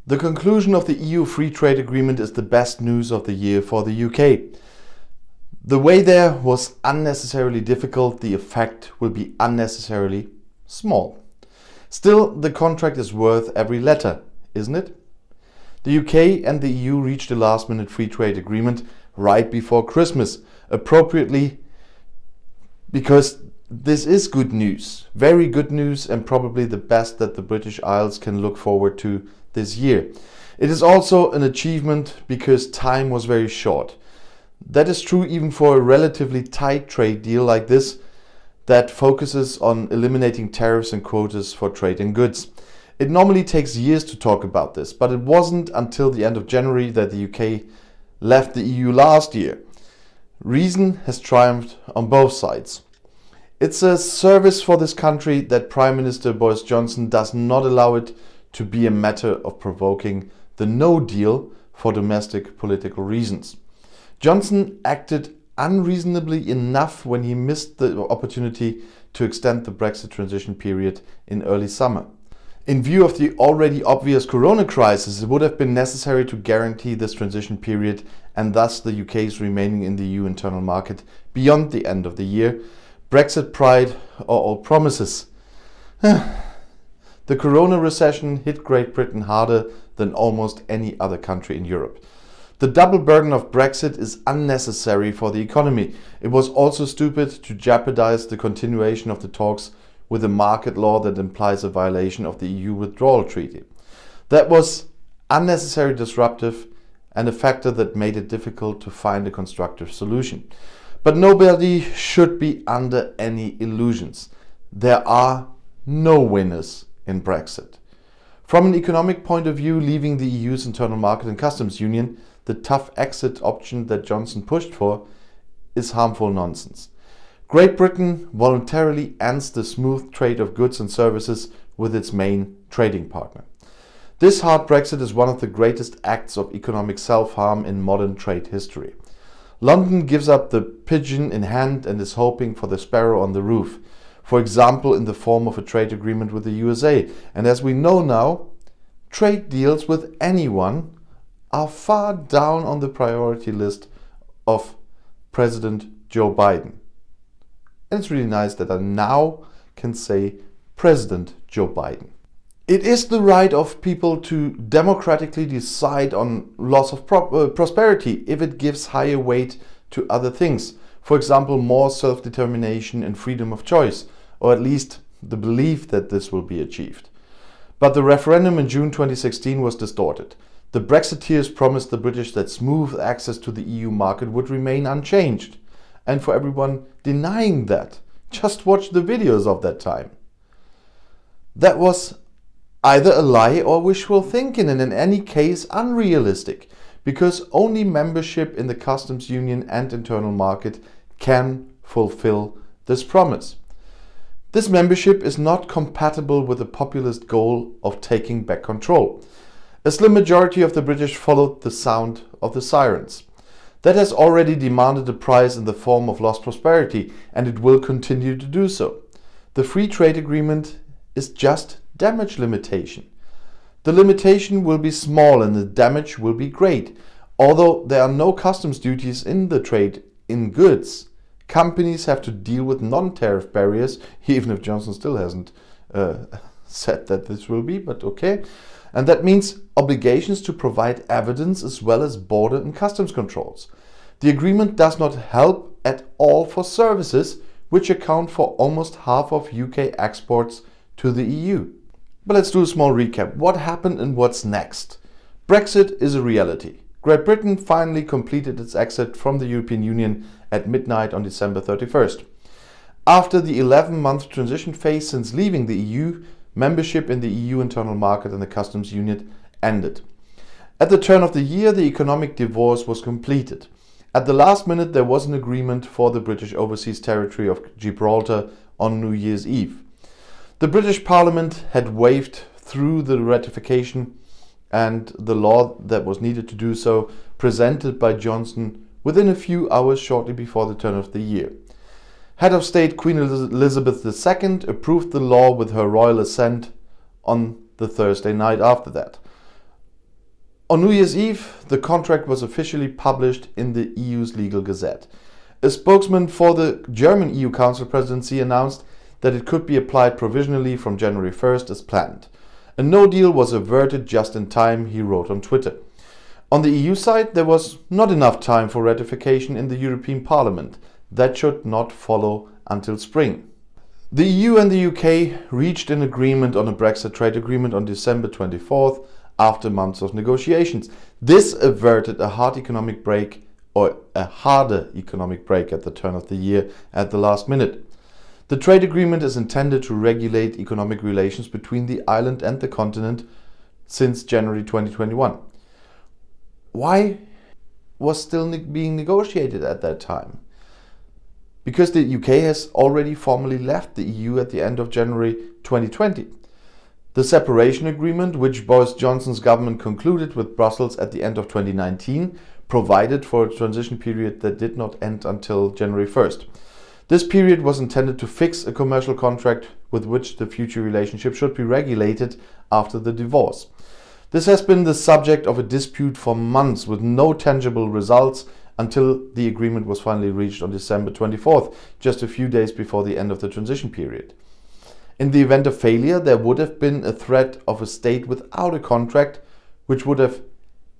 The conclusion of the EU free trade agreement is the best news of the year for the UK. The way there was unnecessarily difficult, the effect will be unnecessarily small. Still, the contract is worth every letter, isn't it? The UK and the EU reached a last-minute free trade agreement right before Christmas, appropriately because this is good news, very good news, and probably the best that the British Isles can look forward to this year. It is also an achievement because time was very short. That is true even for a relatively tight trade deal like this that focuses on eliminating tariffs and quotas for trade in goods. It normally takes years to talk about this, but it wasn't until the end of January that the UK left the EU last year. Reason has triumphed on both sides. It's a service for this country that Prime Minister Boris Johnson does not allow it to be a matter of provoking the no deal for domestic political reasons. Johnson acted unreasonably enough when he missed the opportunity to extend the Brexit transition period in early summer. In view of the already obvious corona crisis, it would have been necessary to guarantee this transition period and thus the UK's remaining in the EU internal market beyond the end of the year. Brexit pride or all promises. The corona recession hit Great Britain harder than almost any other country in Europe. The double burden of Brexit is unnecessary for the economy. It was also stupid to jeopardize the continuation of the talks with a market law that implies a violation of the EU withdrawal treaty. That was unnecessary disruptive and a factor that made it difficult to find a constructive solution. But nobody should be under any illusions. There are no winners in Brexit. From an economic point of view, leaving the EU's internal market and customs union, the tough exit option that Johnson pushed for, is harmful nonsense. Great Britain voluntarily ends the smooth trade of goods and services with its main trading partner. This hard Brexit is one of the greatest acts of economic self-harm in modern trade history. London gives up the pigeon in hand and is hoping for the sparrow on the roof, for example in the form of a trade agreement with the USA. And as we know now, trade deals with anyone are far down on the priority list of President Joe Biden. And it's really nice that I now can say President Joe Biden. It is the right of people to democratically decide on loss of prosperity if it gives higher weight to other things. For example, more self-determination and freedom of choice, or at least the belief that this will be achieved. But the referendum in June 2016 was distorted. The Brexiteers promised the British that smooth access to the EU market would remain unchanged. And for everyone denying that, just watch the videos of that time. That was either a lie or wishful thinking, and in any case unrealistic, because only membership in the customs union and internal market can fulfill this promise. This membership is not compatible with the populist goal of taking back control. A slim majority of the British followed the sound of the sirens. That has already demanded a price in the form of lost prosperity, and it will continue to do so. The free trade agreement is just damage limitation. The limitation will be small and the damage will be great. Although there are no customs duties in the trade in goods, companies have to deal with non-tariff barriers, even if Johnson still hasn't said that this will be, but okay. And that means obligations to provide evidence as well as border and customs controls. The agreement does not help at all for services, which account for almost half of UK exports to the EU. But let's do a small recap. What happened and what's next? Brexit is a reality. Great Britain finally completed its exit from the European Union at midnight on December 31st. After the 11-month transition phase since leaving the EU, membership in the EU internal market and the customs union ended. At the turn of the year, the economic divorce was completed. At the last minute, there was an agreement for the British overseas territory of Gibraltar on New Year's Eve. The British Parliament had waved through the ratification and the law that was needed to do so, presented by Johnson within a few hours shortly before the turn of the year. Head of State Queen Elizabeth II approved the law with her royal assent on the Thursday night after that. On New Year's Eve, the contract was officially published in the EU's legal gazette. A spokesman for the German EU Council presidency announced that it could be applied provisionally from January 1st as planned. A no deal was averted just in time, he wrote on Twitter. On the EU side, there was not enough time for ratification in the European Parliament. That should not follow until spring. The EU and the UK reached an agreement on a Brexit trade agreement on December 24th after months of negotiations. This averted a harder economic break at the turn of the year at the last minute. The trade agreement is intended to regulate economic relations between the island and the continent since January 2021. Why was still being negotiated at that time? Because the UK has already formally left the EU at the end of January 2020. The separation agreement, which Boris Johnson's government concluded with Brussels at the end of 2019, provided for a transition period that did not end until January 1st. This period was intended to fix a commercial contract with which the future relationship should be regulated after the divorce. This has been the subject of a dispute for months with no tangible results until the agreement was finally reached on December 24th, just a few days before the end of the transition period. In the event of failure, there would have been a threat of a state without a contract, which would have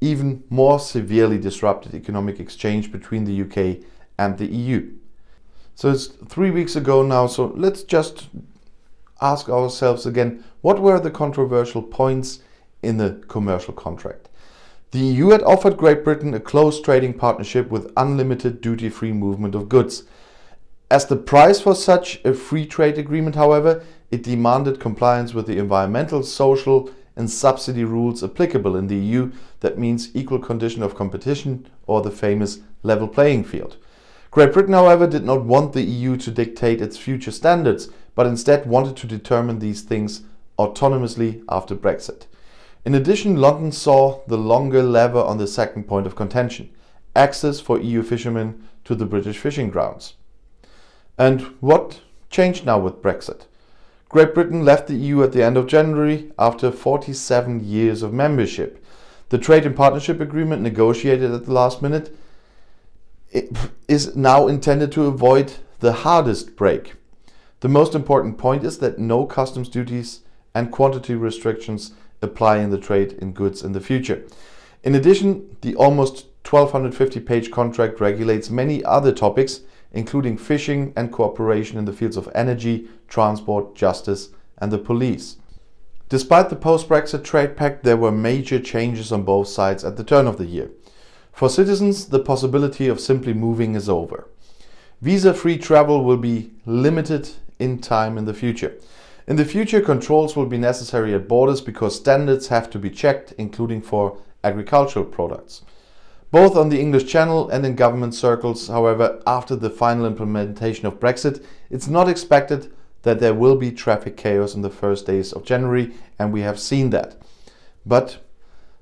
even more severely disrupted economic exchange between the UK and the EU. So it's 3 weeks ago now, so let's just ask ourselves again, what were the controversial points in the commercial contract? The EU had offered Great Britain a close trading partnership with unlimited duty-free movement of goods. As the price for such a free trade agreement, however, it demanded compliance with the environmental, social and subsidy rules applicable in the EU. That means equal condition of competition, or the famous level playing field. Great Britain, however, did not want the EU to dictate its future standards, but instead wanted to determine these things autonomously after Brexit. In addition, London saw the longer lever on the second point of contention: access for EU fishermen to the British fishing grounds. And what changed now with Brexit? Great Britain left the EU at the end of January after 47 years of membership. The Trade and Partnership Agreement, negotiated at the last minute, is now intended to avoid the hardest break. The most important point is that no customs duties and quantity restrictions apply in the trade in goods in the future. In addition, the almost 1250-page contract regulates many other topics, including fishing and cooperation in the fields of energy, transport, justice and the police. Despite the post-Brexit trade pact, there were major changes on both sides at the turn of the year. For citizens, the possibility of simply moving is over. Visa-free travel will be limited in time in the future. In the future, controls will be necessary at borders because standards have to be checked, including for agricultural products. Both on the English Channel and in government circles, however, after the final implementation of Brexit, it's not expected that there will be traffic chaos in the first days of January, and we have seen that. But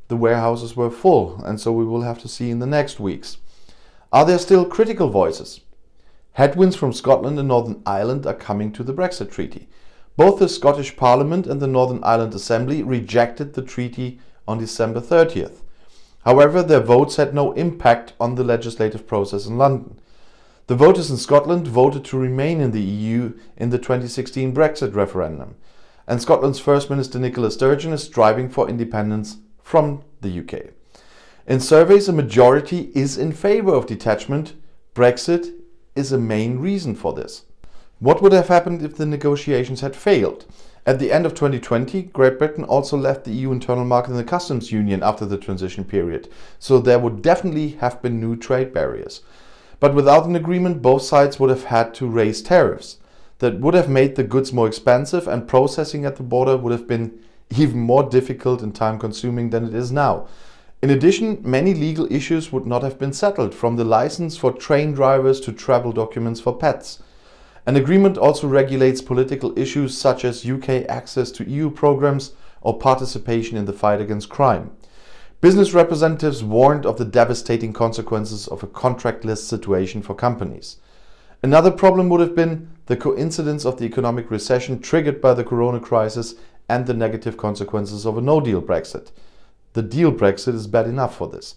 the warehouses were full, and so we will have to see in the next weeks. Are there still critical voices? Headwinds from Scotland and Northern Ireland are coming to the Brexit treaty. Both the Scottish Parliament and the Northern Ireland Assembly rejected the treaty on December 30th. However, their votes had no impact on the legislative process in London. The voters in Scotland voted to remain in the EU in the 2016 Brexit referendum, and Scotland's First Minister Nicola Sturgeon is striving for independence from the UK. In surveys, a majority is in favour of detachment. Brexit is a main reason for this. What would have happened if the negotiations had failed? At the end of 2020, Great Britain also left the EU internal market and the customs union after the transition period, so there would definitely have been new trade barriers. But without an agreement, both sides would have had to raise tariffs. That would have made the goods more expensive, and processing at the border would have been even more difficult and time-consuming than it is now. In addition, many legal issues would not have been settled, from the license for train drivers to travel documents for pets. An agreement also regulates political issues such as UK access to EU programs or participation in the fight against crime. Business representatives warned of the devastating consequences of a contractless situation for companies. Another problem would have been the coincidence of the economic recession triggered by the corona crisis and the negative consequences of a no-deal Brexit. the deal Brexit is bad enough for this.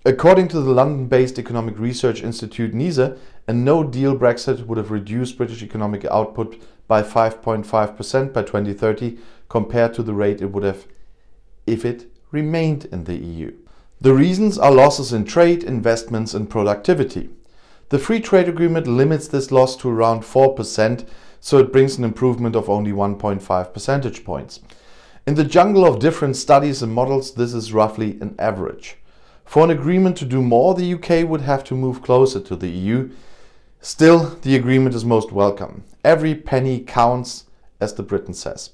According to the London-based economic research institute Neue, a no-deal Brexit would have reduced British economic output by 5.5% by 2030 compared to the rate it would have if it remained in the EU. The reasons are losses in trade, investments and productivity. The free trade agreement limits this loss to around 4%, so it brings an improvement of only 1.5 percentage points. In the jungle of different studies and models, this is roughly an average. For an agreement to do more, the UK would have to move closer to the EU. Still, the agreement is most welcome. Every penny counts, as the Briton says.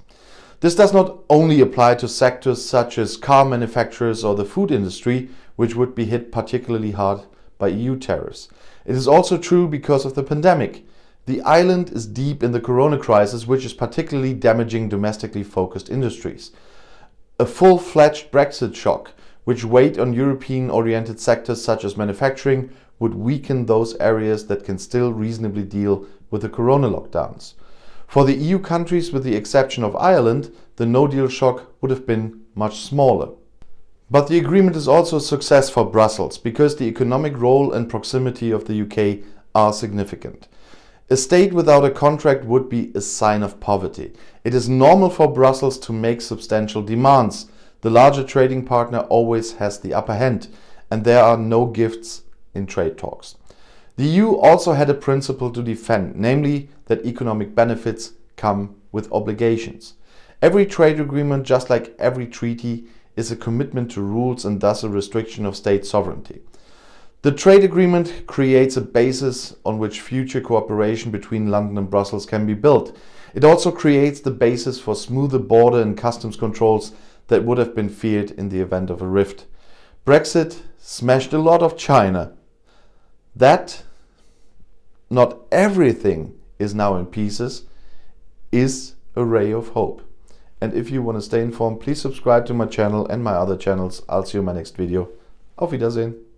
This does not only apply to sectors such as car manufacturers or the food industry, which would be hit particularly hard by EU tariffs. It is also true because of the pandemic. The island is deep in the corona crisis, which is particularly damaging domestically focused industries. A full-fledged Brexit shock, which weighed on European-oriented sectors such as manufacturing, would weaken those areas that can still reasonably deal with the corona lockdowns. For the EU countries, with the exception of Ireland, the no-deal shock would have been much smaller. But the agreement is also a success for Brussels because the economic role and proximity of the UK are significant. A state without a contract would be a sign of poverty. It is normal for Brussels to make substantial demands. The larger trading partner always has the upper hand, and there are no gifts in trade talks. The EU also had a principle to defend, namely that economic benefits come with obligations. Every trade agreement, just like every treaty, is a commitment to rules and thus a restriction of state sovereignty. The trade agreement creates a basis on which future cooperation between London and Brussels can be built. It also creates the basis for smoother border and customs controls that would have been feared in the event of a rift. Brexit smashed a lot of China. That not everything is now in pieces is a ray of hope. And if you want to stay informed, please subscribe to my channel and my other channels. I'll see you in my next video. Auf Wiedersehen.